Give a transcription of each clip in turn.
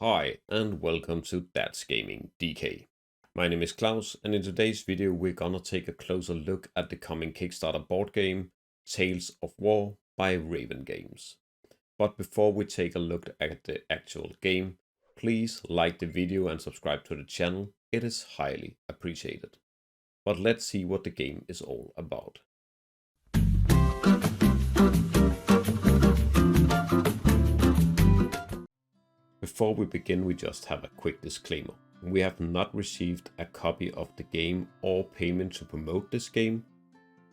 Hi and welcome to Jenders Gaming DK. My name is Klaus and in today's video we're gonna take a closer look at the coming Kickstarter board game Tales of War by Raven Games. But before we take a look at the actual game, please like the video and subscribe to the channel, it is highly appreciated. But let's see what the game is all about. Before we begin, we just have a quick disclaimer. We have not received a copy of the game or payment to promote this game.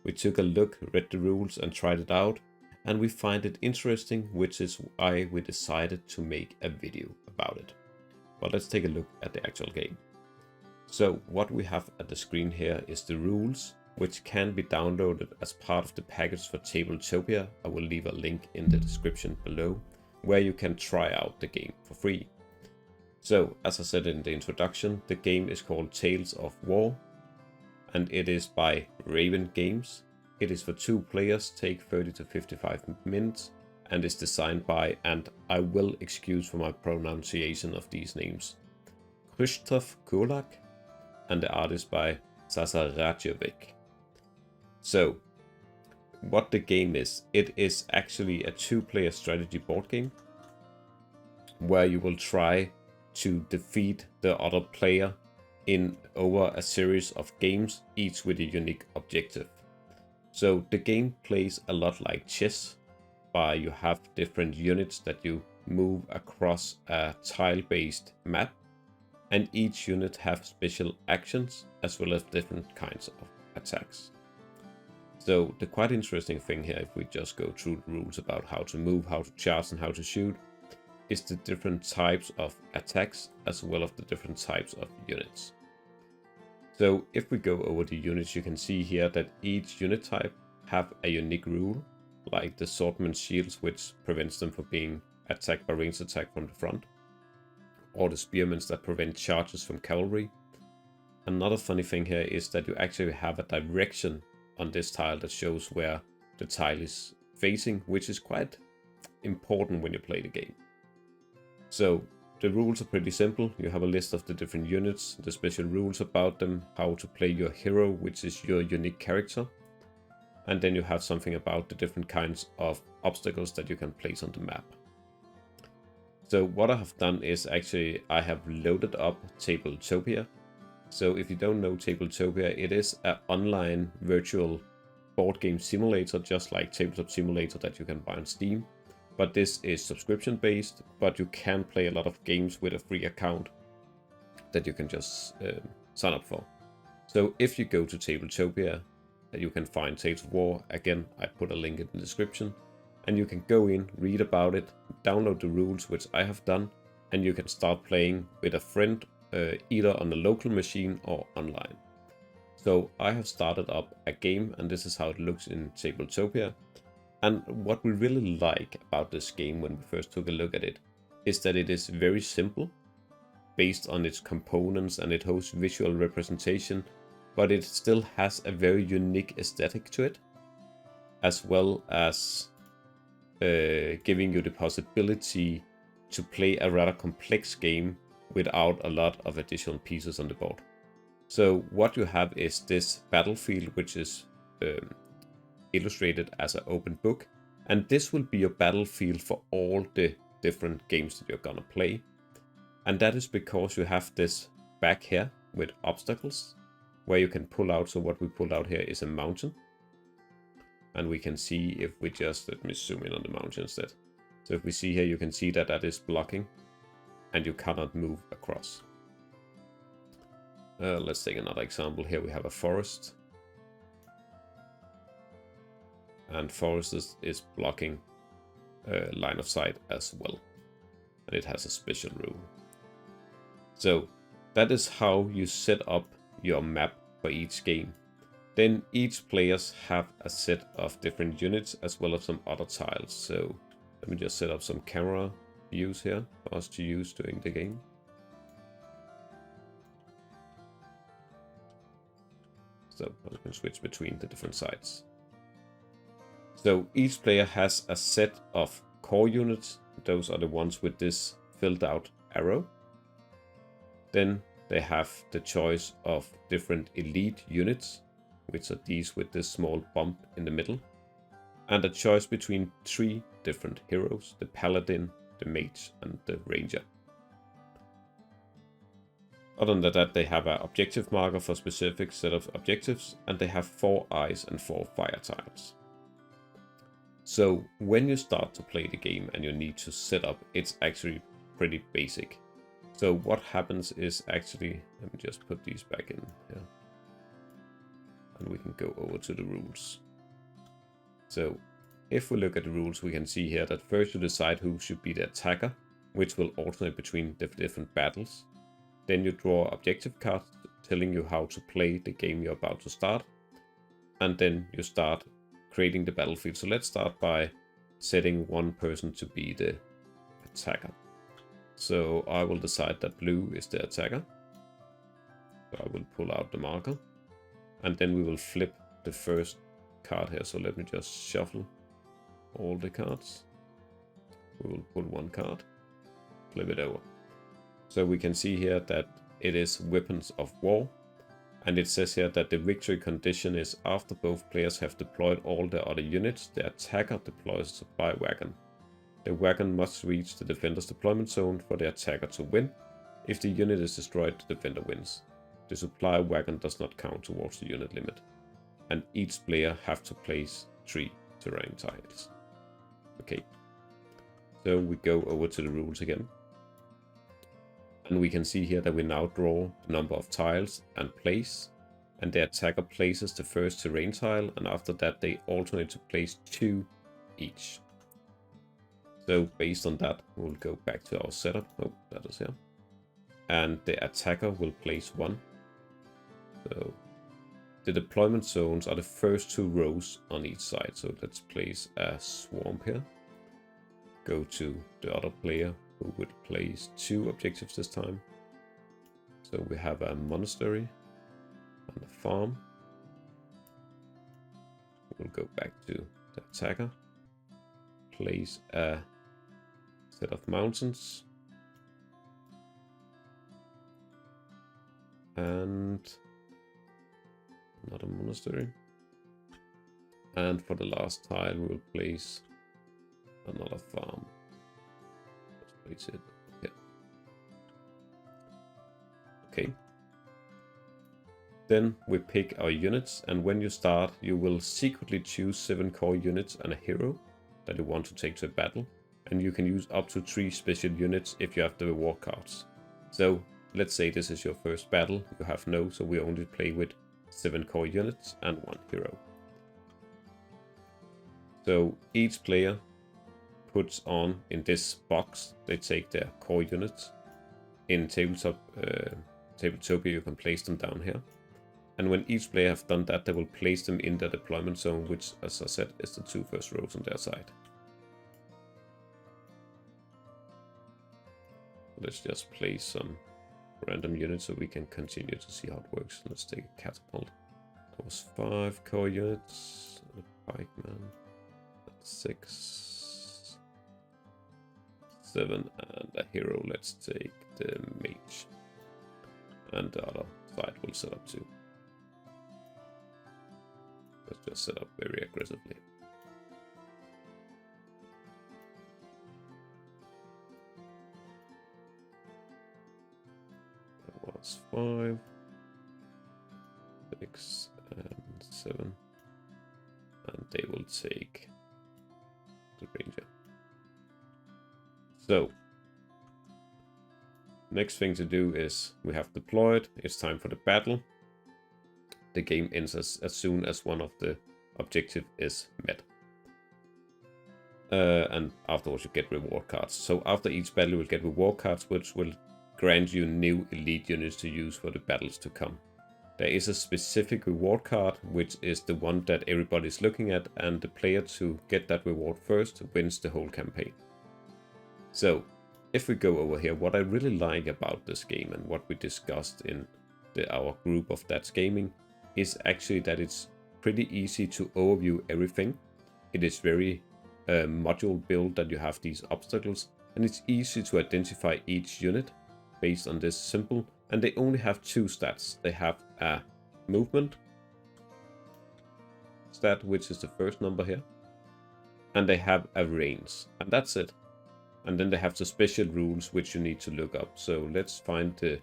We took a look, read the rules and tried it out, and we find it interesting, which is why we decided to make a video about it. But let's take a look at the actual game. So what we have at the screen here is the rules, which can be downloaded as part of the package for Tabletopia. I will leave a link in the description below, where you can try out the game for free. So, as I said in the introduction, the game is called Tales of War, and it is by Raven Games. It is for 2 players, take 30 to 55 minutes, and is designed by, and I will excuse for my pronunciation of these names, Krzysztof Kulak, and the art is by Sasa Rajovic. So, what the game is, it is actually a 2-player strategy board game where you will try to defeat the other player in over a series of games, each with a unique objective. So the game plays a lot like chess, where you have different units that you move across a tile-based map, and each unit have special actions as well as different kinds of attacks. So the quite interesting thing here, if we just go through the rules about how to move, how to charge and how to shoot, is the different types of attacks as well as the different types of units. So if we go over the units, you can see here that each unit type have a unique rule, like the swordman's shields, which prevents them from being attacked by ranged attack from the front, or the spearmen that prevent charges from cavalry. Another funny thing here is that you actually have a direction on this tile that shows where the tile is facing, which is quite important when you play the game. So the rules are pretty simple. You have a list of the different units, the special rules about them, how to play your hero, which is your unique character, and then you have something about the different kinds of obstacles that you can place on the map. So what I have done is actually I have loaded up Tabletopia. So if you don't know Tabletopia, it is an online virtual board game simulator, just like Tabletop Simulator that you can buy on Steam. But this is subscription based, but you can play a lot of games with a free account that you can just sign up for. So if you go to Tabletopia, you can find Tales of War. Again, I put a link in the description, and you can go in, read about it, download the rules, which I have done, and you can start playing with a friend, either on the local machine or online. So I have started up a game, and this is how it looks in Tabletopia. And what we really like about this game when we first took a look at it is that it is very simple based on its components, and it hosts visual representation, but it still has a very unique aesthetic to it, as well as giving you the possibility to play a rather complex game without a lot of additional pieces on the board. So what you have is this battlefield, which is illustrated as an open book, and this will be your battlefield for all the different games that you're gonna play. And that is because you have this back here with obstacles where you can pull out. So what we pulled out here is a mountain, and we can see if we just, let me zoom in on the mountain instead. So if we see here, you can see that that is blocking and you cannot move across. Let's take another example. Here we have a forest, and forest is blocking line of sight as well, and it has a special rule. So that is how you set up your map for each game. Then each players have a set of different units as well as some other tiles. So let me just set up some camera views here for us to use during the game. So I can switch between the different sides. So each player has a set of core units. Those are the ones with this filled out arrow. Then they have the choice of different elite units, which are these with this small bump in the middle, and a choice between 3 different heroes: the paladin, the mage, and the ranger. Other than that, they have an objective marker for specific set of objectives, and they have 4 eyes and 4 fire tiles. So when you start to play the game and you need to set up, it's actually pretty basic. So what happens is actually, let me just put these back in here, and we can go over to the rules. So if we look at the rules, we can see here that first you decide who should be the attacker, which will alternate between the different battles. Then you draw objective cards telling you how to play the game you're about to start. And then you start creating the battlefield. So let's start by setting one person to be the attacker. So I will decide that blue is the attacker. So I will pull out the marker. And then we will flip the first card here. So let me just shuffle all the cards. We will pull one card, flip it over. So we can see here that it is Weapons of War. And it says here that the victory condition is after both players have deployed all their other units, the attacker deploys a supply wagon. The wagon must reach the defender's deployment zone for the attacker to win. If the unit is destroyed, the defender wins. The supply wagon does not count towards the unit limit. And each player have to place 3 terrain tiles. Okay, so we go over to the rules again. And we can see here that we now draw the number of tiles and place. And the attacker places the first terrain tile, and after that they alternate to place 2 each. So based on that, we'll go back to our setup. Oh, that is here. And the attacker will place 1. So the deployment zones are the first 2 rows on each side. So let's place a swamp here. Go to the other player, who would place 2 objectives this time. So we have a monastery and a farm. We'll go back to the attacker. Place a set of mountains. And another monastery. And for the last tile, we will place another farm. Let's place it here. Okay. Then we pick our units, and when you start, you will secretly choose 7 core units and a hero that you want to take to a battle. And you can use up to 3 special units if you have the reward cards. So let's say this is your first battle. You have no, so we only play with 7 core units and 1 hero. So each player puts on in this box, they take their core units. In Tabletopia you can place them down here. And when each player have done that, they will place them in the deployment zone, which, as I said, is the 2 first rows on their side. Let's just place some random units so we can continue to see how it works. Let's take a catapult. That was 5 core units. A pikeman. 6, 7, and a hero. Let's take the mage. And the other side will set up too. Let's just set up very aggressively. That was 5, 6, and 7. And they will take the ranger. So next thing to do is we have deployed. It's time for the battle. The game ends as soon as one of the objective is met. And afterwards you get reward cards. So after each battle you will get reward cards, which will grant you new elite units to use for the battles to come. There is a specific reward card, which is the one that everybody is looking at, and the player to get that reward first wins the whole campaign. So if we go over here, what I really like about this game and what we discussed in our group of That's Gaming is actually that it's pretty easy to overview everything. It is very module built, that you have these obstacles, and it's easy to identify each unit based on this symbol, and they only have 2 stats. They have a movement stat, which is the first number here, and they have a range, and that's it. And then they have the special rules which you need to look up. So let's find the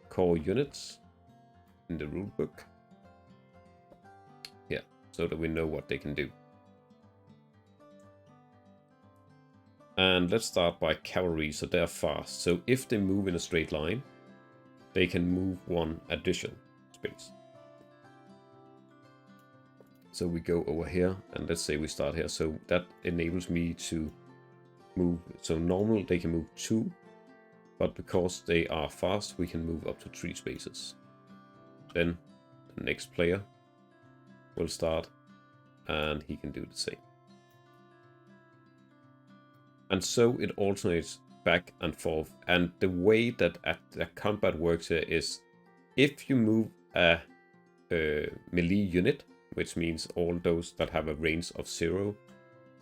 core units in the rulebook here, so that we know what they can do. And let's start by cavalry, so they're fast. So if they move in a straight line, they can move 1 addition space. So we go over here, and let's say we start here. So that enables me to move. So normal they can move 2, but because they are fast, we can move up to 3 spaces. Then the next player will start, and he can do the same. And so it alternates back and forth. And the way that the combat works here is, if you move a melee unit, which means all those that have a range of 0,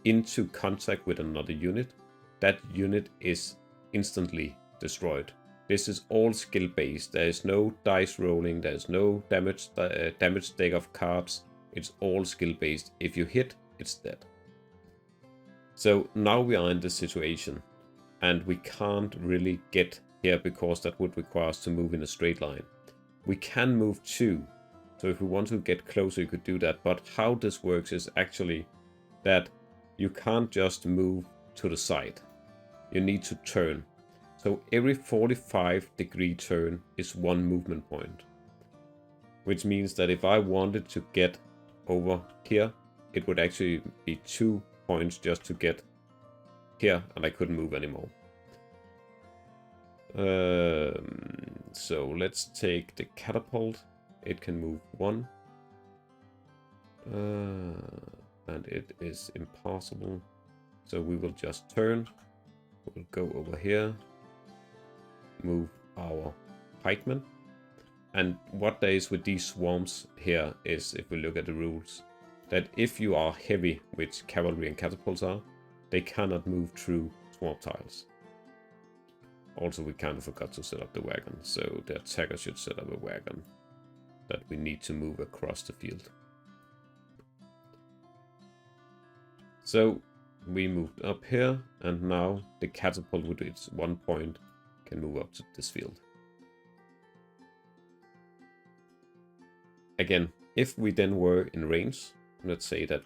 into contact with another unit, that unit is instantly destroyed. This is all skill based. There is no dice rolling, there is no damage deck of cards. It's all skill based. If you hit, it's dead. So now we are in this situation, and we can't really get here because that would require us to move in a straight line. We can move 2. So if we want to get closer, you could do that. But how this works is actually that you can't just move to the side. You need to turn. So every 45-degree turn is 1 movement point. Which means that if I wanted to get over here, it would actually be 2 points just to get here, and I couldn't move anymore. So let's take the catapult. It can move 1. And it is impossible. So we will just turn. We'll go over here. Move our pikemen. And what there is with these swarms here is, if we look at the rules, that if you are heavy, which cavalry and catapults are, they cannot move through swamp tiles. Also, we kind of forgot to set up the wagon, so the attacker should set up a wagon that we need to move across the field. So we moved up here, and now the catapult with its 1 point can move up to this field. Again, if we then were in range, let's say that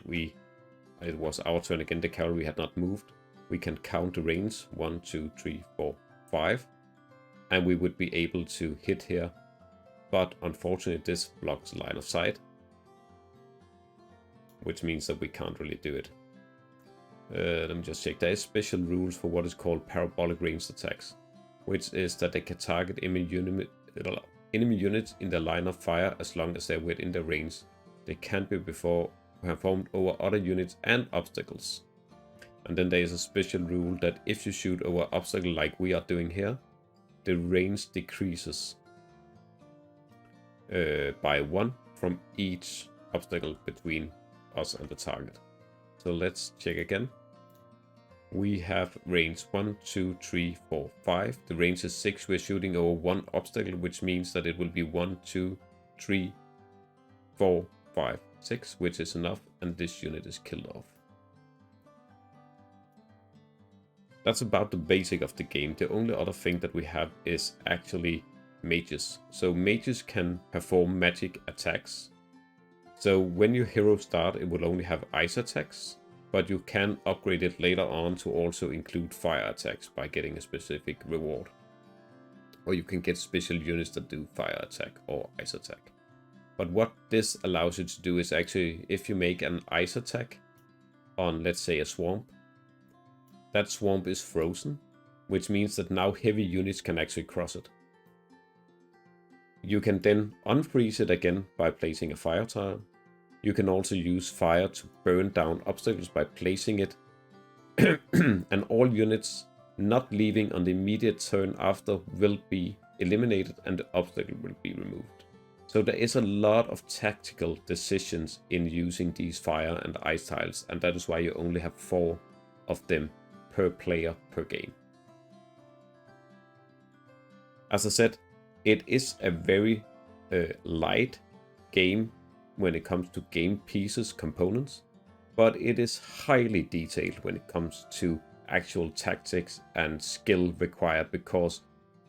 it was our turn again, the cavalry had not moved, we can count the range 1, 2, 3, 4, 5, and we would be able to hit here. But unfortunately, this blocks line of sight, which means that we can't really do it. Let me just check. There is special rules for what is called parabolic ranged attacks, which is that they can target enemy units in the line of fire as long as they're within the range. They can be performed over other units and obstacles. And then there is a special rule that if you shoot over obstacle like we are doing here, the range decreases by 1 from each obstacle between us and the target. So let's check again. We have range 1, 2, 3, 4, 5. The range is 6. We're shooting over 1 obstacle, which means that it will be 1, 2, 3, 4, 5, 6, which is enough, and this unit is killed off. That's about the basic of the game. The only other thing that we have is actually mages. So mages can perform magic attacks. So when your hero start, it will only have ice attacks, but you can upgrade it later on to also include fire attacks by getting a specific reward. Or you can get special units that do fire attack or ice attack. But what this allows you to do is actually, if you make an ice attack on, let's say, a swamp, that swamp is frozen, which means that now heavy units can actually cross it. You can then unfreeze it again by placing a fire tile. You can also use fire to burn down obstacles by placing it. And all units not leaving on the immediate turn after will be eliminated and the obstacle will be removed. So there is a lot of tactical decisions in using these fire and ice tiles, and that is why you only have 4 of them per player per game. As I said, it is a very light game when it comes to game pieces, components, but it is highly detailed when it comes to actual tactics and skill required, because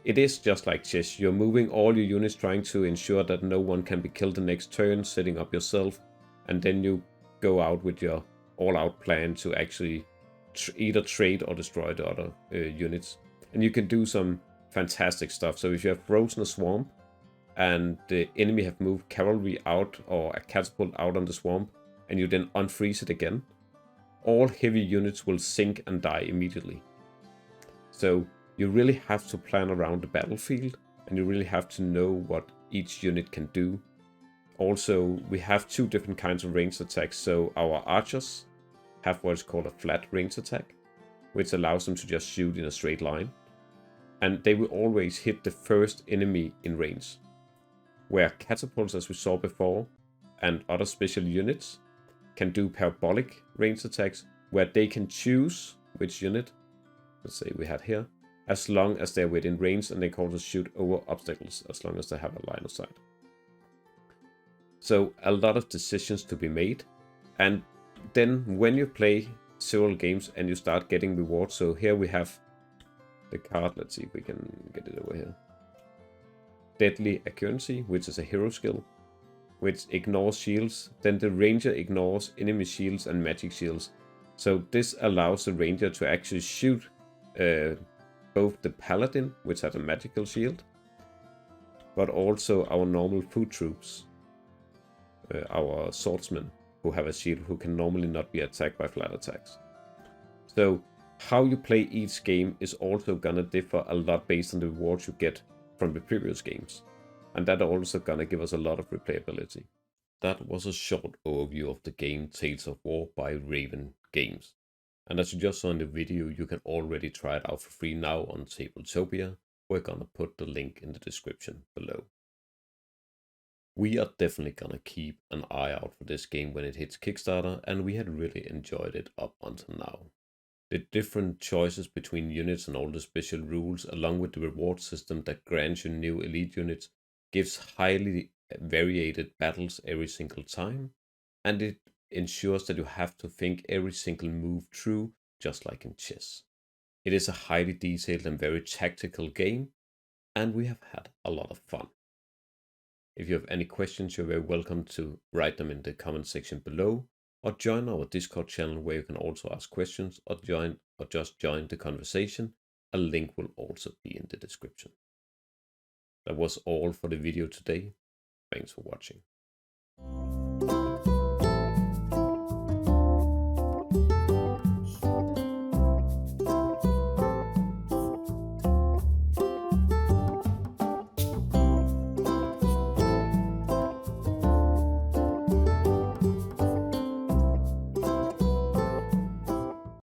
it is just like chess. You're moving all your units, trying to ensure that no one can be killed the next turn, setting up yourself, and then you go out with your all-out plan to actually either trade or destroy the other units. And you can do some fantastic stuff. So if you have frozen a swamp and the enemy have moved cavalry out or a catapult out on the swamp, and you then unfreeze it again, all heavy units will sink and die immediately. So you really have to plan around the battlefield, and you really have to know what each unit can do. Also, we have two different kinds of ranged attacks. So our archers have what is called a flat ranged attack, which allows them to just shoot in a straight line. And they will always hit the first enemy in range. Where catapults, as we saw before, and other special units can do parabolic ranged attacks, where they can choose which unit, let's say we had here, as long as they're within range, and they can also shoot over obstacles as long as they have a line of sight. So a lot of decisions to be made. And then when you play several games and you start getting rewards, so here we have the card, let's see if we can get it over here. Deadly Accuracy, which is a hero skill, which ignores shields. Then the ranger ignores enemy shields and magic shields. So this allows the ranger to actually shoot both the paladin, which has a magical shield, but also our normal foot troops, our swordsmen, who have a shield, who can normally not be attacked by flat attacks. So how you play each game is also gonna differ a lot based on the rewards you get from the previous games. And that also gonna give us a lot of replayability. That was a short overview of the game Tales of War by Raven Games. And as you just saw in the video, you can already try it out for free now on Tabletopia. We're gonna put the link in the description below. We are definitely gonna keep an eye out for this game when it hits Kickstarter, and we had really enjoyed it up until now. The different choices between units and all the special rules, along with the reward system that grants you new elite units, gives highly varied battles every single time, and it ensures that you have to think every single move through, just like in chess. It is a highly detailed and very tactical game, and we have had a lot of fun. If you have any questions, you're very welcome to write them in the comment section below, or join our Discord channel where you can also ask questions, or just join the conversation. A link will also be in the description. That was all for the video today. Thanks for watching.